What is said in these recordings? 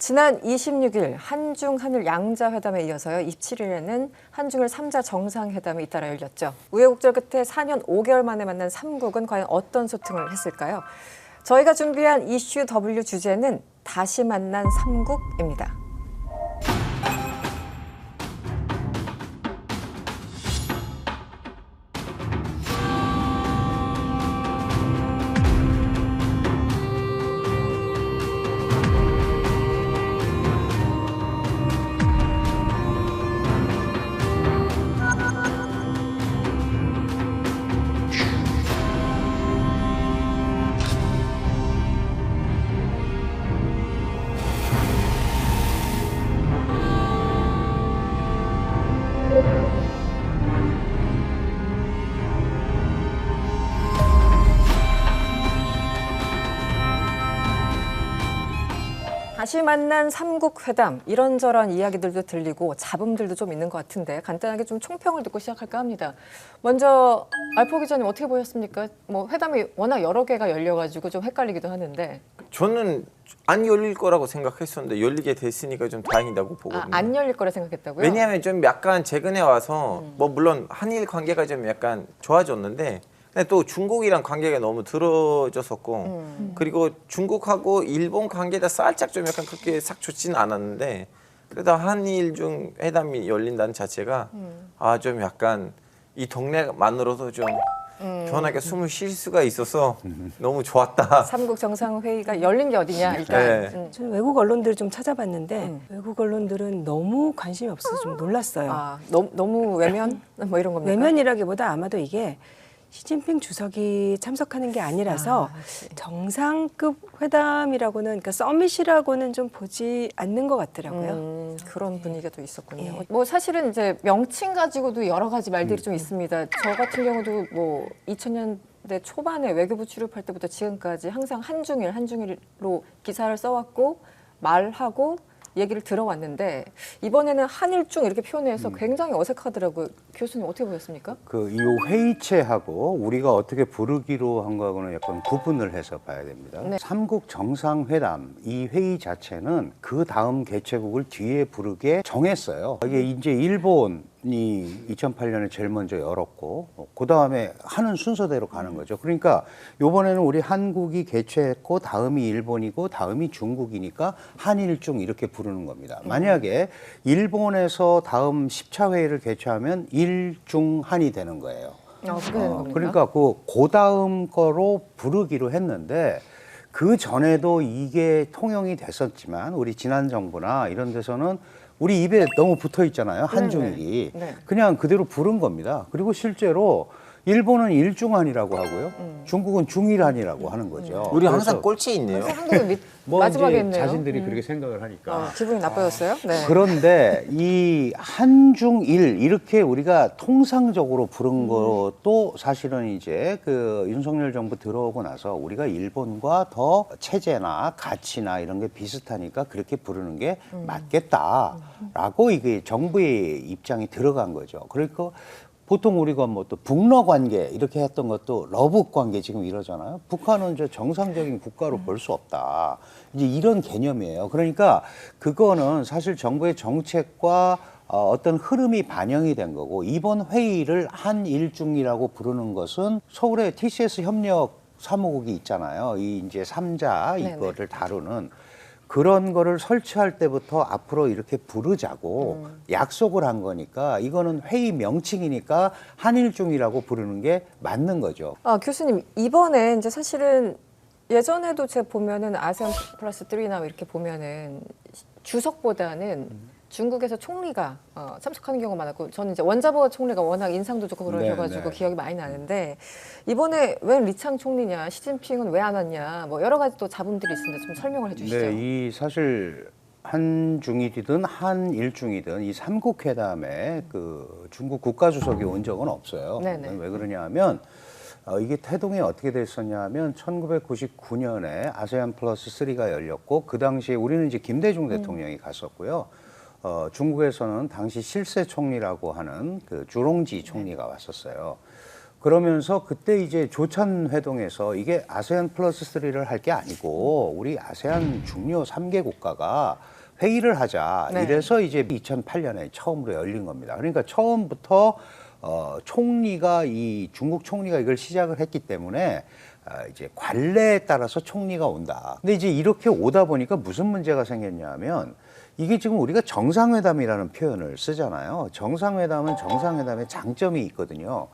지난 26일 한중 한일 양자회담에 이어서요. 27일에는 한중일 3자 정상회담이 잇따라 열렸죠. 우여곡절 끝에 4년 5개월 만에 만난 3국은 과연 어떤 소통을 했을까요? 저희가 준비한 이슈 W 주제는 다시 만난 3국입니다. 다시 만난 3국 회담, 이런저런 이야기들도 들리고 잡음들도 좀 있는 것 같은데 간단하게 좀 총평을 듣고 시작할까 합니다. 먼저 알포 기자님 어떻게 보셨습니까? 뭐 회담이 워낙 여러 개가 열려가지고 좀 헷갈리기도 하는데. 저는 안 열릴 거라고 생각했었는데 열리게 됐으니까 좀 다행이라고 보거든요. 안 열릴 거라 생각했다고요? 왜냐하면 좀 약간 최근에 와서 뭐 물론 한일 관계가 좀 약간 좋아졌는데 근데 또 중국이랑 관계가 너무 틀어졌었고 그리고 중국하고 일본 관계가 살짝 좀 약간 그렇게 싹 좋지는 않았는데 그래도 한일 중 회담이 열린다는 자체가 좀 약간 이 동네만으로도 좀 편하게 숨을 쉴 수가 있어서 너무 좋았다. 3국 정상회의가 열린 게 어디냐 일단. 네. 저는 외국 언론들을 좀 찾아봤는데 외국 언론들은 너무 관심이 없어서 좀 놀랐어요. 너무 외면? 뭐 이런 겁니까? 외면이라기보다 아마도 이게 시진핑 주석이 참석하는 게 아니라서 정상급 회담이라고는, 그러니까 서밋이라고는 좀 보지 않는 것 같더라고요. 그런 분위기가 또 있었군요. 예. 뭐 사실은 이제 명칭 가지고도 여러 가지 말들이 좀 있습니다. 저 같은 경우도 뭐 2000년대 초반에 외교부 출입할 때부터 지금까지 항상 한중일로 기사를 써왔고 말하고 얘기를 들어왔는데 이번에는 한일중 이렇게 표현해서 굉장히 어색하더라고요. 교수님 어떻게 보셨습니까? 이 회의체하고 우리가 어떻게 부르기로 한 거하고는 약간 구분을 해서 봐야 됩니다. 네. 삼국 정상회담 이 회의 자체는 그 다음 개최국을 뒤에 부르게 정했어요. 이게 이제 일본이 2008년에 제일 먼저 열었고 그 다음에 하는 순서대로 가는 거죠. 그러니까 이번에는 우리 한국이 개최했고 다음이 일본이고 다음이 중국이니까 한일중 이렇게 부르는 겁니다. 만약에 일본에서 다음 10차 회의를 개최하면 일중한이 되는 거예요. 그렇게 되는 겁니까? 그러니까 그 다음 거로 부르기로 했는데 그 전에도 이게 통용이 됐었지만 우리 지난 정부나 이런 데서는 우리 입에 너무 붙어 있잖아요. 한중일이. 네. 그냥 그대로 부른 겁니다. 그리고 실제로 일본은 일중한이라고 하고요. 중국은 중일한이라고 하는 거죠. 우리 그래서 항상 꼴찌 있네요. 한국은 뭐 마지막에 이제 있네요. 자신들이 그렇게 생각을 하니까. 기분이 나빠졌어요? 네. 그런데 이 한중일 이렇게 우리가 통상적으로 부른 것도 사실은 이제 그 윤석열 정부 들어오고 나서 우리가 일본과 더 체제나 가치나 이런 게 비슷하니까 그렇게 부르는 게 맞겠다라고 이게 정부의 입장이 들어간 거죠. 그러니까 보통 우리가 뭐 또 북러 관계 이렇게 했던 것도 러북 관계 지금 이러잖아요. 북한은 저 정상적인 국가로 볼 수 없다. 이제 이런 개념이에요. 그러니까 그거는 사실 정부의 정책과 어떤 흐름이 반영이 된 거고 이번 회의를 한일중이라고 부르는 것은 서울에 TCS 협력 사무국이 있잖아요. 이 이제 3자 이거를 다루는 그런 거를 설치할 때부터 앞으로 이렇게 부르자고 약속을 한 거니까 이거는 회의 명칭이니까 한일중이라고 부르는 게 맞는 거죠. 교수님 이번에 이제 사실은 예전에도 제가 보면은 아세안 플러스 3나 이렇게 보면은 주석보다는 중국에서 총리가 참석하는 경우가 많았고 저는 이제 원자보 총리가 워낙 인상도 좋고 그러셔가지고 기억이 많이 나는데 이번에 왜 리창 총리냐, 시진핑은 왜 안 왔냐, 뭐 여러 가지 또 잡음들이 있습니다. 좀 설명을 해주시죠. 네, 이 사실 한중일이든 한일중이든 이 삼국 회담에 그 중국 국가주석이 온 적은 없어요. 네네. 왜 그러냐 하면 이게 태동이 어떻게 됐었냐 하면 1999년에 아세안 플러스 3가 열렸고 그 당시에 우리는 이제 김대중 대통령이 갔었고요. 중국에서는 당시 실세 총리라고 하는 그 주롱지 총리가 왔었어요. 그러면서 그때 이제 조찬 회동에서 이게 아세안 플러스 3를 할 게 아니고 우리 아세안 중요 3개 국가가 회의를 하자. 네. 이래서 이제 2008년에 처음으로 열린 겁니다. 그러니까 처음부터 총리가 이 중국 총리가 이걸 시작을 했기 때문에 이제 관례에 따라서 총리가 온다. 근데 이제 이렇게 오다 보니까 무슨 문제가 생겼냐면 이게 지금 우리가 정상회담이라는 표현을 쓰잖아요. 정상회담은 정상회담의 장점이 있거든요.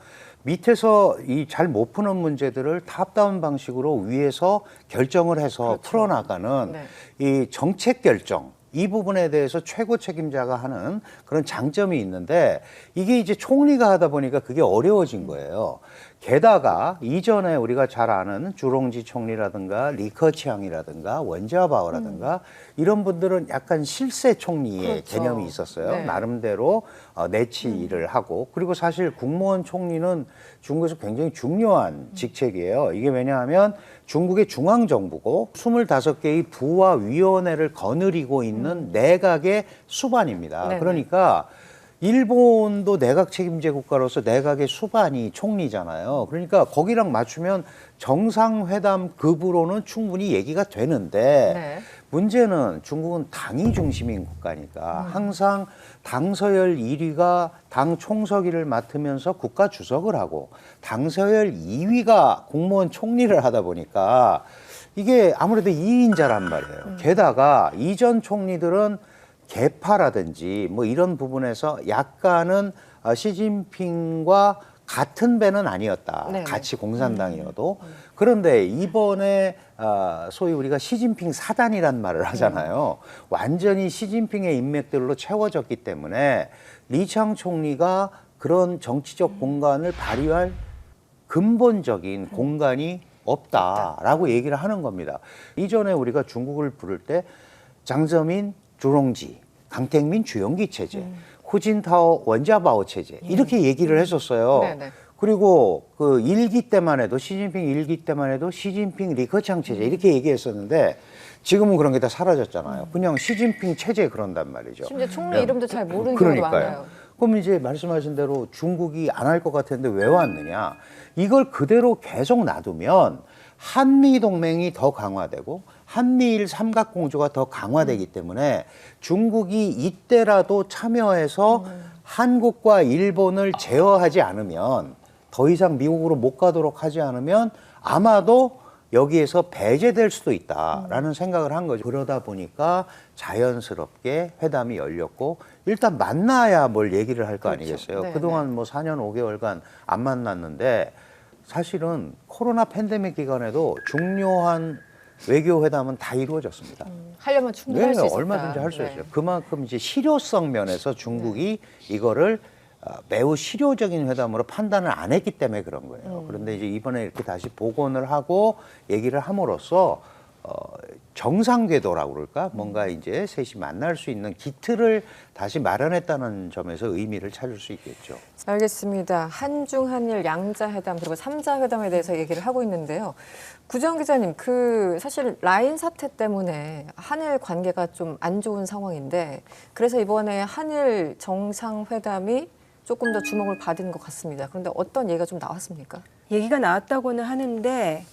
밑에서 이 잘 못 푸는 문제들을 탑다운 방식으로 위에서 결정을 해서 그렇죠. 풀어나가는 네. 이 정책 결정, 이 부분에 대해서 최고 책임자가 하는 그런 장점이 있는데 이게 이제 총리가 하다 보니까 그게 어려워진 거예요. 게다가 이전에 우리가 잘 아는 주롱지 총리라든가 리커치앙이라든가 원자바오라든가 이런 분들은 약간 실세 총리의 그렇죠. 개념이 있었어요. 네. 나름대로 내치를 하고 그리고 사실 국무원 총리는 중국에서 굉장히 중요한 직책이에요. 이게 왜냐하면 중국의 중앙정부고 25개의 부와 위원회를 거느리고 있는 내각의 수반입니다. 네네. 그러니까 일본도 내각 책임제 국가로서 내각의 수반이 총리잖아요. 그러니까 거기랑 맞추면 정상회담 급으로는 충분히 얘기가 되는데 네. 문제는 중국은 당이 중심인 국가니까 항상 당 서열 1위가 당 총서기를 맡으면서 국가 주석을 하고 당 서열 2위가 공무원 총리를 하다 보니까 이게 아무래도 2인자란 말이에요. 게다가 이전 총리들은 계파라든지 뭐 이런 부분에서 약간은 시진핑과 같은 배는 아니었다. 네네. 같이 공산당이어도. 그런데 이번에 소위 우리가 시진핑 사단이란 말을 하잖아요. 완전히 시진핑의 인맥들로 채워졌기 때문에 리창 총리가 그런 정치적 공간을 발휘할 근본적인 공간이 없다라고 얘기를 하는 겁니다. 이전에 우리가 중국을 부를 때 장저민 주롱지, 강택민 주영기 체제, 후진타오 원자바오 체제 이렇게 얘기를 했었어요. 네네. 그리고 그 일기 때만 해도 시진핑 일기 때만 해도 시진핑 리커창 체제 이렇게 얘기했었는데 지금은 그런 게 다 사라졌잖아요. 그냥 시진핑 체제 그런단 말이죠. 심지어 총리 이름도 잘 모르는 경우도 많아요. 그러니까요. 그럼 이제 말씀하신 대로 중국이 안 할 것 같았는데 왜 왔느냐? 이걸 그대로 계속 놔두면 한미 동맹이 더 강화되고 한미일 삼각공조가 더 강화되기 때문에 중국이 이때라도 참여해서 한국과 일본을 제어하지 않으면 더 이상 미국으로 못 가도록 하지 않으면 아마도 여기에서 배제될 수도 있다라는 생각을 한 거죠. 그러다 보니까 자연스럽게 회담이 열렸고 일단 만나야 뭘 얘기를 할 거 그렇죠. 아니겠어요. 네, 그동안 뭐 4년 5개월간 안 만났는데 사실은 코로나 팬데믹 기간에도 중요한 외교 회담은 다 이루어졌습니다. 하려면 충분히 할 수 있었다. 얼마든지 할 수 네. 있어요. 그만큼 이제 실효성 면에서 중국이 이거를 매우 실효적인 회담으로 판단을 안 했기 때문에 그런 거예요. 그런데 이제 이번에 이렇게 다시 복원을 하고 얘기를 함으로써 정상 궤도라고 그럴까? 뭔가 이제 셋이 만날 수 있는 기틀을 다시 마련했다는 점에서 의미를 찾을 수 있겠죠. 알겠습니다. 한중 한일 양자 회담 그리고 삼자 회담에 대해서 얘기를 하고 있는데요. 구정 기자님, 사실 라인 사태 때문에 한일 관계가 좀 안 좋은 상황인데 그래서 이번에 한일 정상 회담이 조금 더 주목을 받은 것 같습니다. 그런데 어떤 얘기가 좀 나왔습니까? 얘기가 나왔다고는 하는데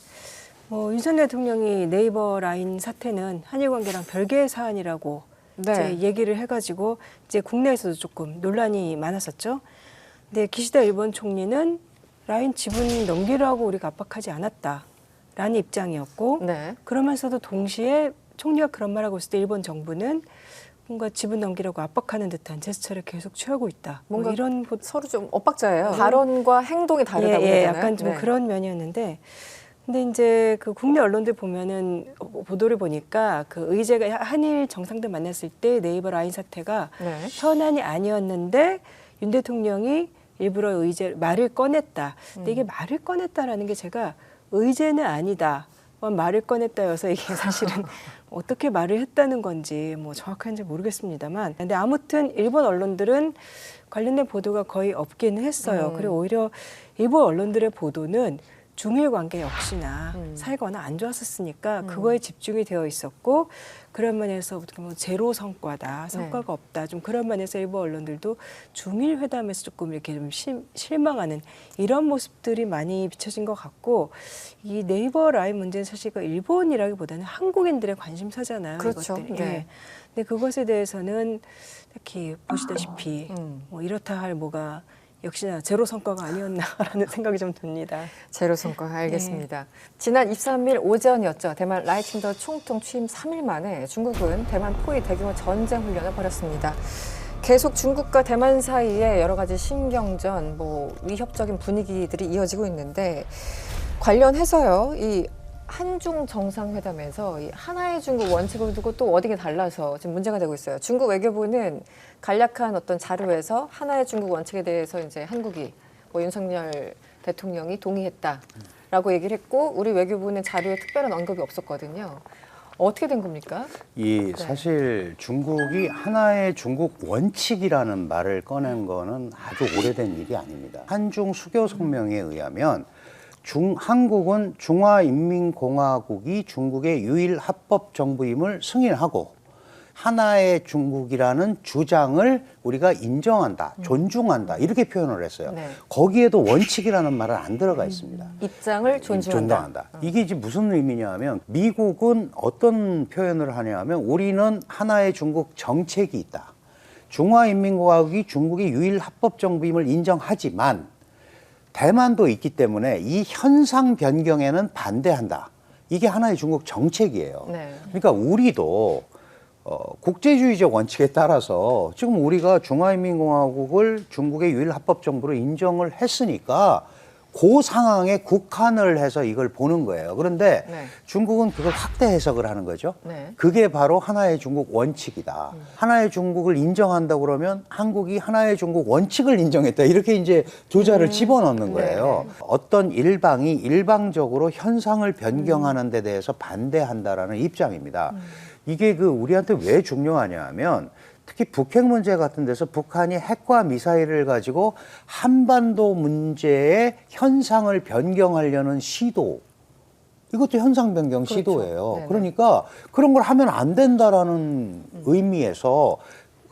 윤석열 대통령이 네이버 라인 사태는 한일 관계랑 별개의 사안이라고 이제 얘기를 해가지고 이제 국내에서도 조금 논란이 많았었죠. 근데 기시다 일본 총리는 라인 지분 넘기라고 우리가 압박하지 않았다라는 입장이었고 네. 그러면서도 동시에 총리가 그런 말하고 있을 때 일본 정부는 뭔가 지분 넘기라고 압박하는 듯한 제스처를 계속 취하고 있다. 뭔가 이런 서로 좀 엇박자예요. 발언과 행동이 다르다고 예, 그러잖아요. 약간 좀 네. 그런 면이었는데, 근데 이제 그 국내 언론들 보면은 보도를 보니까 그 의제가 한일 정상들 만났을 때 네이버 라인 사태가 네. 현안이 아니었는데 윤 대통령이 일부러 말을 꺼냈다. 근데 이게 말을 꺼냈다라는 게 제가 의제는 아니다. 말을 꺼냈다여서 이게 사실은 어떻게 말을 했다는 건지 뭐 정확한지 모르겠습니다만 근데 아무튼 일본 언론들은 관련된 보도가 거의 없기는 했어요. 그리고 오히려 일본 언론들의 보도는 중일 관계 역시나 사이가 워낙 안 좋았었으니까 그거에 집중이 되어 있었고 그런 면에서 어떻게 보면 제로 성과다, 성과가 없다. 좀 그런 면에서 일부 언론들도 중일 회담에서 조금 이렇게 좀 실망하는 이런 모습들이 많이 비춰진 것 같고 이 네이버 라인 문제는 사실 그 일본이라기보다는 한국인들의 관심사잖아요. 그렇죠. 이것들이. 네. 예. 근데 그것에 대해서는 특히 보시다시피 뭐 이렇다 할 뭐가 역시나 제로 성과가 아니었나라는 생각이 좀 듭니다. 제로 성과 알겠습니다. 지난 23일 오전이었죠. 대만 라이칭더 총통 취임 3일 만에 중국은 대만 포위 대규모 전쟁 훈련을 벌였습니다. 계속 중국과 대만 사이에 여러 가지 신경전, 위협적인 분위기들이 이어지고 있는데 관련해서요. 이 한중 정상회담에서 이 하나의 중국 원칙을 두고 또 어디게 달라서 지금 문제가 되고 있어요. 중국 외교부는 간략한 어떤 자료에서 하나의 중국 원칙에 대해서 이제 한국이 윤석열 대통령이 동의했다라고 얘기를 했고 우리 외교부는 자료에 특별한 언급이 없었거든요. 어떻게 된 겁니까? 사실 중국이 하나의 중국 원칙이라는 말을 꺼낸 거는 아주 오래된 일이 아닙니다. 한중 수교 성명에 의하면 한국은 중화인민공화국이 중국의 유일 합법 정부임을 승인하고 하나의 중국이라는 주장을 우리가 인정한다, 존중한다 이렇게 표현을 했어요. 네. 거기에도 원칙이라는 말은 안 들어가 있습니다. 입장을 존중한다. 이게 이제 무슨 의미냐면 미국은 어떤 표현을 하냐면 우리는 하나의 중국 정책이 있다. 중화인민공화국이 중국의 유일 합법 정부임을 인정하지만 대만도 있기 때문에 이 현상 변경에는 반대한다. 이게 하나의 중국 정책이에요. 네. 그러니까 우리도 국제주의적 원칙에 따라서 지금 우리가 중화인민공화국을 중국의 유일 합법 정부로 인정을 했으니까 그 상황에 국한을 해서 이걸 보는 거예요. 그런데 네. 중국은 그걸 확대 해석을 하는 거죠. 네. 그게 바로 하나의 중국 원칙이다. 하나의 중국을 인정한다 그러면 한국이 하나의 중국 원칙을 인정했다. 이렇게 이제 조자를 집어넣는 거예요. 어떤 일방이 일방적으로 현상을 변경하는 데 대해서 반대한다라는 입장입니다. 이게 우리한테 왜 중요하냐 하면 특히 북핵 문제 같은 데서 북한이 핵과 미사일을 가지고 한반도 문제의 현상을 변경하려는 시도, 이것도 현상 변경 그렇죠. 시도예요. 네네. 그러니까 그런 걸 하면 안 된다라는 의미에서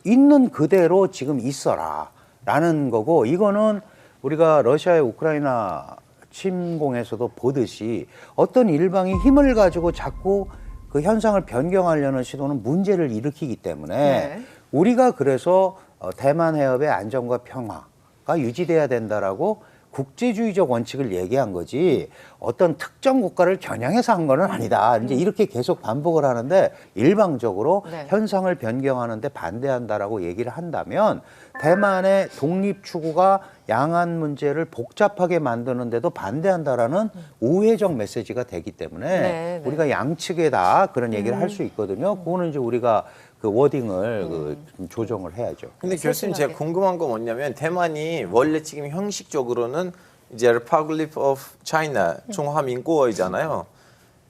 있는 그대로 지금 있어라라는 거고, 이거는 우리가 러시아의 우크라이나 침공에서도 보듯이 어떤 일방이 힘을 가지고 자꾸 그 현상을 변경하려는 시도는 문제를 일으키기 때문에 네. 우리가 그래서 대만 해협의 안정과 평화가 유지돼야 된다라고 국제주의적 원칙을 얘기한 거지 어떤 특정 국가를 겨냥해서 한 거는 아니다. 이제 이렇게 계속 반복을 하는데 일방적으로 네. 현상을 변경하는데 반대한다라고 얘기를 한다면 대만의 독립 추구가 양안 문제를 복잡하게 만드는데도 반대한다라는 우회적 메시지가 되기 때문에 네, 네. 우리가 양측에 다 그런 얘기를 할 수 있거든요. 그거는 이제 우리가 그 워딩을 좀 조정을 해야죠. 근데 교수님 제가 궁금한 건 뭐냐면 대만이 원래 지금 형식적으로는 이제 Republic of China 중화민국어이잖아요.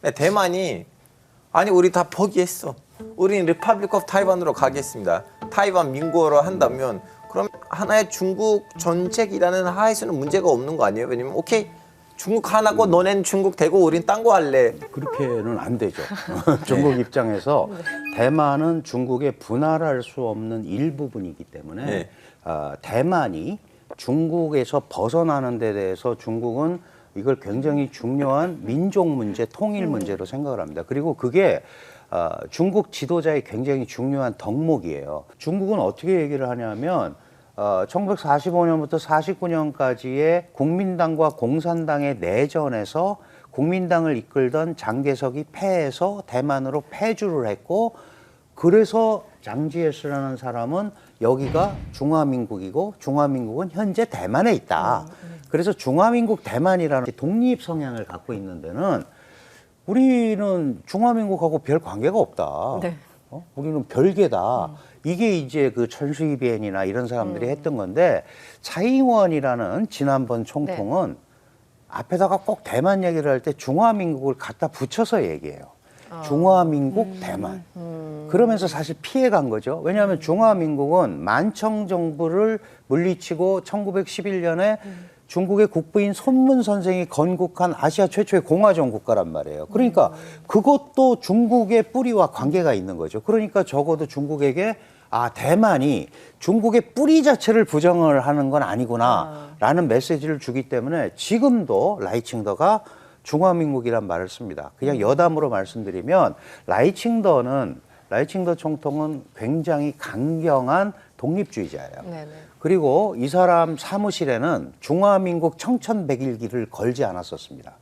근데 대만이 아니 우리 다 포기했어. 우리는 Republic of Taiwan으로 가겠습니다. 타이완 민국어로 한다면 그럼 하나의 중국 정책이라는 하에서는 문제가 없는 거 아니에요? 왜냐면 오케이 중국 하나고 너넨 중국 되고 우린 딴 거 할래. 그렇게는 안 되죠. 중국 입장에서 대만은 중국의 분할할 수 없는 일부분이기 때문에 네. 대만이 중국에서 벗어나는 데 대해서 중국은 이걸 굉장히 중요한 민족 문제, 통일 문제로 생각을 합니다. 그리고 그게 중국 지도자의 굉장히 중요한 덕목이에요. 중국은 어떻게 얘기를 하냐면 1945년부터 49년까지의 국민당과 공산당의 내전에서 국민당을 이끌던 장개석이 패해서 대만으로 패주를 했고, 그래서 장지예스라는 사람은 여기가 중화민국이고 중화민국은 현재 대만에 있다. 그래서 중화민국 대만이라는 독립 성향을 갖고 있는 데는 우리는 중화민국하고 별 관계가 없다. 네. 우리는 별개다. 이게 이제 그 천수이비엔이나 이런 사람들이 했던 건데, 차이원이라는 지난번 총통은 앞에다가 꼭 대만 얘기를 할 때 중화민국을 갖다 붙여서 얘기해요. 중화민국 대만. 그러면서 사실 피해간 거죠. 왜냐하면 중화민국은 만청 정부를 물리치고 1911년에 중국의 국부인 손문 선생이 건국한 아시아 최초의 공화정 국가란 말이에요. 그러니까 그것도 중국의 뿌리와 관계가 있는 거죠. 그러니까 적어도 중국에게 대만이 중국의 뿌리 자체를 부정을 하는 건 아니구나라는 메시지를 주기 때문에 지금도 라이칭더가 중화민국이란 말을 씁니다. 그냥 여담으로 말씀드리면 라이칭더 총통은 굉장히 강경한 독립주의자예요. 네네. 그리고 이 사람 사무실에는 중화민국 청천백일기를 걸지 않았었습니다.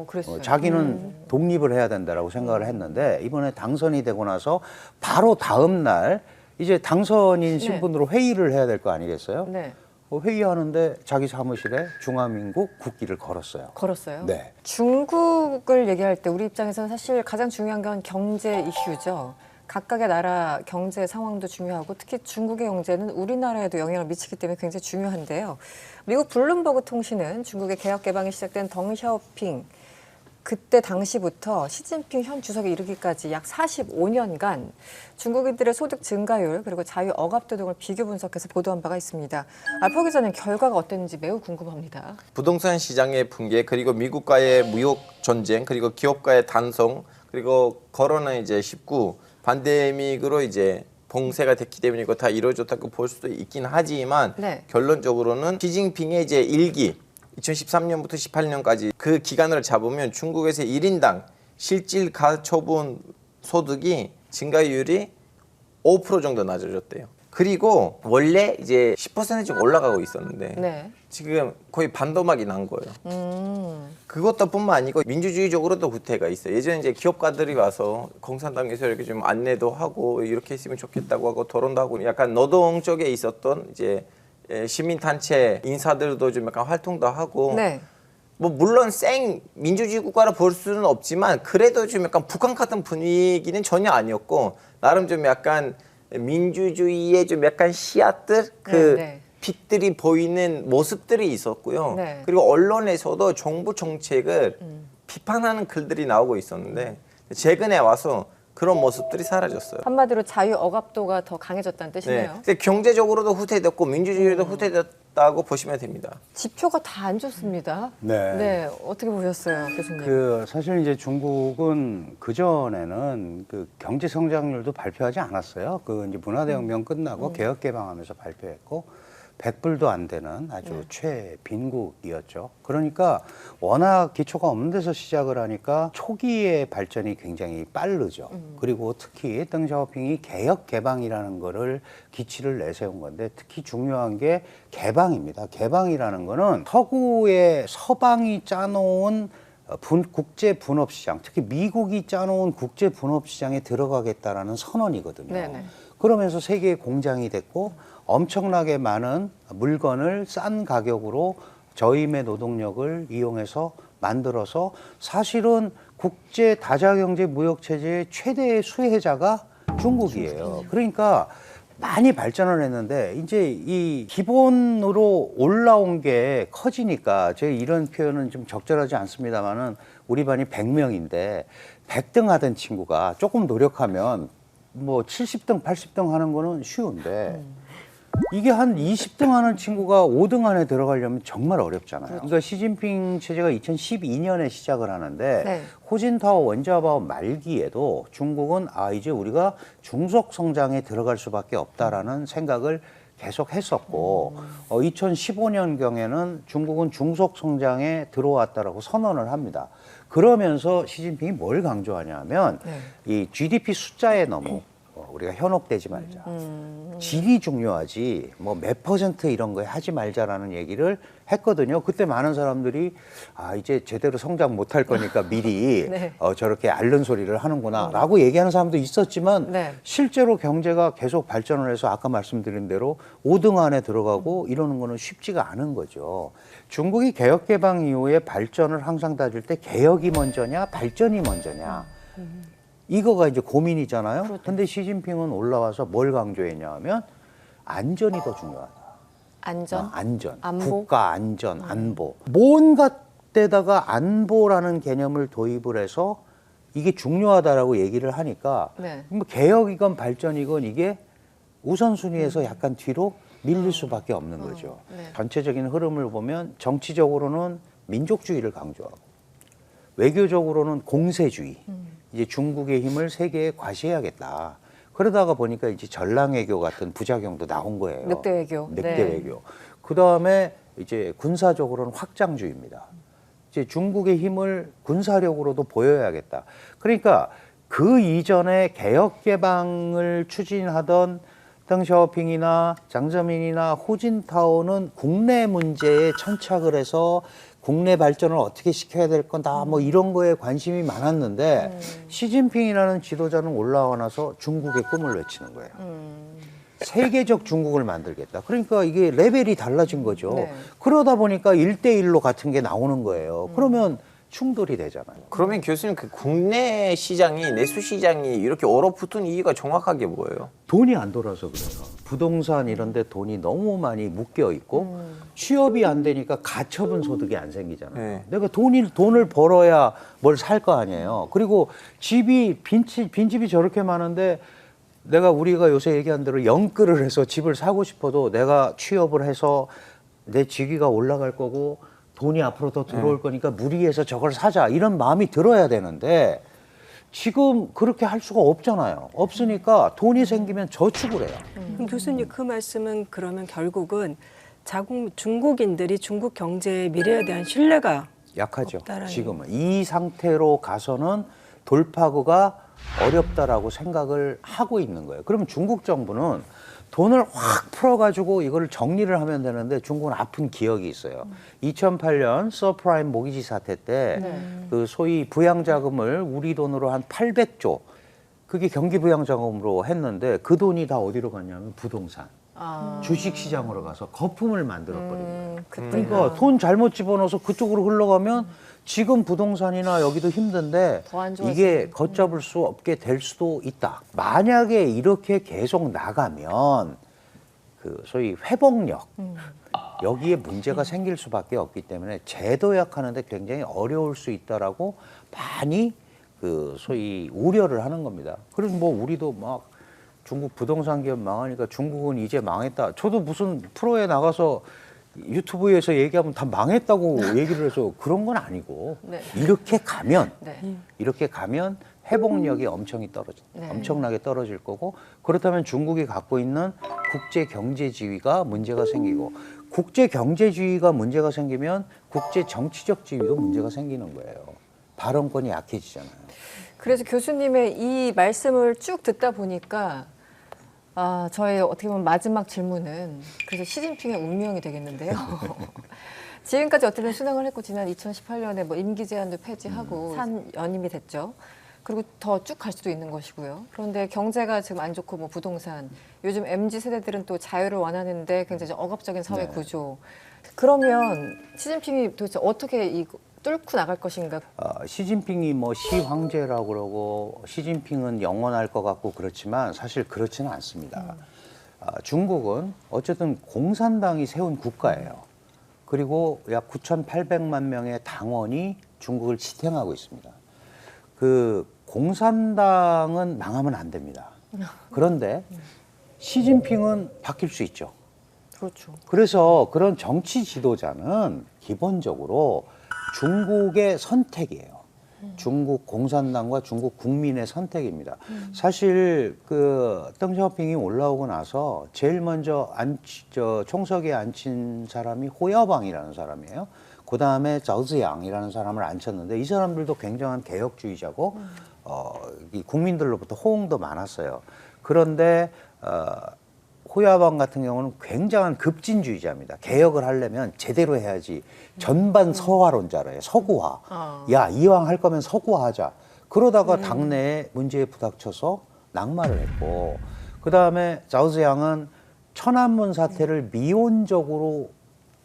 그랬어요. 자기는 독립을 해야 된다라고 생각을 했는데 이번에 당선이 되고 나서 바로 다음 날 이제 당선인 신분으로 회의를 해야 될 거 아니겠어요? 네. 회의하는데 자기 사무실에 중화민국 국기를 걸었어요. 걸었어요? 네. 중국을 얘기할 때 우리 입장에서는 사실 가장 중요한 건 경제 이슈죠. 각각의 나라 경제 상황도 중요하고 특히 중국의 경제는 우리나라에도 영향을 미치기 때문에 굉장히 중요한데요. 미국 블룸버그 통신은 중국의 개혁 개방이 시작된 덩샤오핑 그때 당시부터 시진핑 현 주석에 이르기까지 약 45년간 중국인들의 소득 증가율 그리고 자유 억압도 등을 비교 분석해서 보도한 바가 있습니다. 표 기자는 결과가 어땠는지 매우 궁금합니다. 부동산 시장의 붕괴 그리고 미국과의 무역 전쟁 그리고 기업가의 단성 그리고 코로나 이제 19 팬데믹으로 이제 봉쇄가 됐기 때문에 이거 다 이루어졌다고 볼 수도 있긴 하지만 네. 결론적으로는 시진핑의 이제 1기 2013년부터 18년까지 그 기간을 잡으면 중국에서 1인당 실질 가처분 소득이 증가율이 5% 정도 낮아졌대요. 그리고 원래 이제 10%쯤 올라가고 있었는데 네. 지금 거의 반토막이 난 거예요. 그것뿐만 아니고 민주주의적으로도 후퇴가 있어요. 예전에 이제 기업가들이 와서 공산당에서 이렇게 좀 안내도 하고 이렇게 했으면 좋겠다고 하고 토론도 하고 약간 노동 쪽에 있었던 이제 시민단체 인사들도 좀 약간 활동도 하고 네. 뭐 물론 생 민주주의 국가라 볼 수는 없지만 그래도 좀 약간 북한 같은 분위기는 전혀 아니었고 나름 좀 약간 민주주의의 좀 약간 씨앗들 네. 빛들이 보이는 모습들이 있었고요. 네. 그리고 언론에서도 정부 정책을 비판하는 글들이 나오고 있었는데 최근에 와서 그런 모습들이 사라졌어요. 한마디로 자유 억압도가 더 강해졌다는 네. 뜻이네요. 근데 경제적으로도 후퇴됐고 민주주의도 후퇴됐다고 보시면 됩니다. 지표가 다 안 좋습니다. 네. 어떻게 보셨어요, 교수님? 사실 이제 중국은 그전에는 그 경제 성장률도 발표하지 않았어요. 이제 문화대혁명 끝나고 개혁 개방하면서 발표했고 100불도 안 되는 아주 최빈국이었죠. 그러니까 워낙 기초가 없는 데서 시작을 하니까 초기의 발전이 굉장히 빠르죠. 그리고 특히 덩샤오핑이 개혁 개방이라는 거를 기치를 내세운 건데 특히 중요한 게 개방입니다. 개방이라는 거는 서구의 서방이 짜놓은 국제 분업 시장, 특히 미국이 짜놓은 국제 분업 시장에 들어가겠다라는 선언이거든요. 네네. 그러면서 세계의 공장이 됐고 엄청나게 많은 물건을 싼 가격으로 저임의 노동력을 이용해서 만들어서 사실은 국제 다자경제 무역 체제의 최대의 수혜자가 중국이에요. 그러니까 많이 발전을 했는데 이제 이 기본으로 올라온 게 커지니까 제가 이런 표현은 좀 적절하지 않습니다만은 우리 반이 100명인데 100등 하던 친구가 조금 노력하면 뭐 70등, 80등 하는 거는 쉬운데 이게 한 20등 하는 친구가 5등 안에 들어가려면 정말 어렵잖아요. 그러니까 시진핑 체제가 2012년에 시작을 하는데 네. 호진타오 원자바오 말기에도 중국은 이제 우리가 중속 성장에 들어갈 수밖에 없다라는 생각을 계속 했었고 2015년경에는 중국은 중속 성장에 들어왔다라고 선언을 합니다. 그러면서 시진핑이 뭘 강조하냐면 이 GDP 숫자에 너무 우리가 현혹되지 말자. 질이 중요하지 뭐 몇 퍼센트 이런 거에 하지 말자라는 얘기를 했거든요. 그때 많은 사람들이 이제 제대로 성장 못할 거니까 미리 네. 저렇게 앓는 소리를 하는구나 라고 얘기하는 사람도 있었지만 네. 실제로 경제가 계속 발전을 해서 아까 말씀드린 대로 5등 안에 들어가고 이러는 거는 쉽지가 않은 거죠. 중국이 개혁 개방 이후에 발전을 항상 따질 때 개혁이 먼저냐 발전이 먼저냐 이거가 이제 고민이잖아요. 근데 시진핑은 올라와서 뭘 강조했냐 하면 안전이 더 중요하다. 안전? 안전. 안보? 국가 안전, 안보. 뭔가 때다가 안보라는 개념을 도입을 해서 이게 중요하다라고 얘기를 하니까 네. 뭐 개혁이건 발전이건 이게 우선순위에서 약간 뒤로 밀릴 수밖에 없는 거죠. 네. 전체적인 흐름을 보면 정치적으로는 민족주의를 강조하고 외교적으로는 공세주의. 이제 중국의 힘을 세계에 과시해야겠다. 그러다가 보니까 이제 전랑외교 같은 부작용도 나온 거예요. 늑대 외교. 늑대 네. 외교. 그 다음에 이제 군사적으로는 확장주의입니다. 이제 중국의 힘을 군사력으로도 보여야겠다. 그러니까 그 이전에 개혁 개방을 추진하던 덩샤오핑이나 장저민이나 후진타오는 국내 문제에 천착을 해서 국내 발전을 어떻게 시켜야 될 건다 뭐 이런 거에 관심이 많았는데 시진핑이라는 지도자는 올라와 나서 중국의 꿈을 외치는 거예요. 세계적 중국을 만들겠다. 그러니까 이게 레벨이 달라진 거죠. 네. 그러다 보니까 1대1로 같은 게 나오는 거예요. 그러면 충돌이 되잖아요. 그러면 교수님 그 국내 시장이 내수 시장이 이렇게 얼어붙은 이유가 정확하게 뭐예요? 돈이 안 돌아서 그래요. 부동산 이런 데 돈이 너무 많이 묶여 있고 취업이 안 되니까 가처분 소득이 안 생기잖아요. 네. 내가 돈을 벌어야 뭘 살 거 아니에요. 그리고 빈집이 저렇게 많은데 우리가 요새 얘기한 대로 영끌을 해서 집을 사고 싶어도 내가 취업을 해서 내 직위가 올라갈 거고 돈이 앞으로 더 들어올 거니까 무리해서 저걸 사자 이런 마음이 들어야 되는데 지금 그렇게 할 수가 없잖아요. 없으니까 돈이 생기면 저축을 해요. 그럼 교수님 그 말씀은 그러면 결국은 중국인들이 중국 경제의 미래에 대한 신뢰가 약하죠. 없다라는. 지금은 이 상태로 가서는 돌파구가 어렵다라고 생각을 하고 있는 거예요. 그럼 중국 정부는 돈을 확 풀어가지고 이걸 정리를 하면 되는데 중국은 아픈 기억이 있어요. 2008년 서프라임 모기지 사태 때 그 소위 부양자금을 우리 돈으로 한 800조 그게 경기 부양자금으로 했는데 그 돈이 다 어디로 갔냐면 부동산, 주식시장으로 가서 거품을 만들어버린 거예요. 그러니까 돈 잘못 집어넣어서 그쪽으로 흘러가면 지금 부동산이나 여기도 힘든데 더안 좋아지는. 이게 걷잡을 수 없게 될 수도 있다. 만약에 이렇게 계속 나가면 그 소위 회복력 여기에 문제가 생길 수밖에 없기 때문에 재도약하는데 굉장히 어려울 수 있다라고 많이 그 소위 우려를 하는 겁니다. 그래서 뭐 우리도 막 중국 부동산 기업 망하니까 중국은 이제 망했다. 저도 무슨 프로에 나가서 유튜브에서 얘기하면 다 망했다고 얘기를 해서 그런 건 아니고 네. 이렇게 가면 네. 회복력이 네. 엄청나게 떨어질 거고 그렇다면 중국이 갖고 있는 국제 경제지위가 문제가 생기고 국제 경제주의가 문제가 생기면 국제 정치적 지위도 문제가 생기는 거예요. 발언권이 약해지잖아요. 그래서 교수님의 이 말씀을 쭉 듣다 보니까 저의 어떻게 보면 마지막 질문은 그래서 시진핑의 운명이 되겠는데요. 지금까지 어쨌든 순항을 했고 지난 2018년에 뭐 임기 제한도 폐지하고 연임이 됐죠. 그리고 더 쭉 갈 수도 있는 것이고요. 그런데 경제가 지금 안 좋고 뭐 부동산, 요즘 MZ 세대들은 또 자유를 원하는데 굉장히 좀 억압적인 사회 구조. 그러면 시진핑이 도대체 어떻게 뚫고 나갈 것인가? 시진핑이 뭐 시황제라고 그러고 시진핑은 영원할 것 같고 그렇지만 사실 그렇지는 않습니다. 중국은 어쨌든 공산당이 세운 국가예요. 그리고 약 9,800만 명의 당원이 중국을 지탱하고 있습니다. 그 공산당은 망하면 안 됩니다. 그런데 시진핑은 바뀔 수 있죠. 그렇죠. 그래서 그런 정치 지도자는 기본적으로 중국의 선택이에요. 중국 공산당과 중국 국민의 선택입니다. 사실 그 덩샤오핑이 올라오고 나서 제일 먼저 총석에 앉힌 사람이 호야방이라는 사람이에요. 그 다음에 자오즈양이라는 사람을 앉혔는데 이 사람들도 굉장한 개혁주의자고 이 국민들로부터 호응도 많았어요. 그런데 호야방 같은 경우는 굉장한 급진주의자입니다. 개혁을 하려면 제대로 해야지. 전반 서화론자래요. 서구화. 야, 이왕 할 거면 서구화하자. 그러다가 당내에 문제에 부닥쳐서 낙마를 했고 그다음에 자오즈양은 천안문 사태를 미온적으로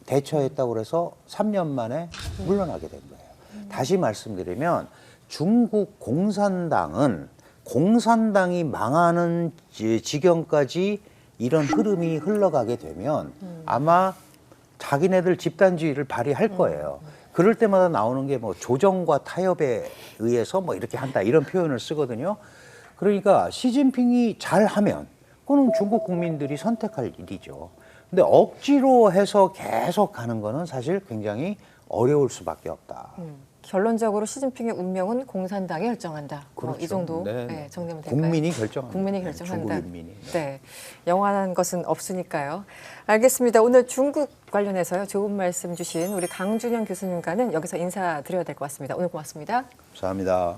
대처했다고 그래서 3년 만에 물러나게 된 거예요. 다시 말씀드리면 중국 공산당은 공산당이 망하는 지경까지 이런 흐름이 흘러가게 되면 아마 자기네들 집단주의를 발휘할 거예요. 그럴 때마다 나오는 게 뭐 조정과 타협에 의해서 뭐 이렇게 한다 이런 표현을 쓰거든요. 그러니까 시진핑이 잘하면 그거는 중국 국민들이 선택할 일이죠. 근데 억지로 해서 계속 가는 거는 사실 굉장히 어려울 수밖에 없다. 결론적으로 시진핑의 운명은 공산당이 결정한다. 그렇죠. 이 정도 네, 네, 네. 정리하면 될까요? 국민이 결정한다. 국민이 네, 결정한다. 중국 인민이. 네, 영원한 것은 없으니까요. 알겠습니다. 오늘 중국 관련해서요. 좋은 말씀 주신 우리 강준영 교수님과는 여기서 인사드려야 될 것 같습니다. 오늘 고맙습니다. 감사합니다.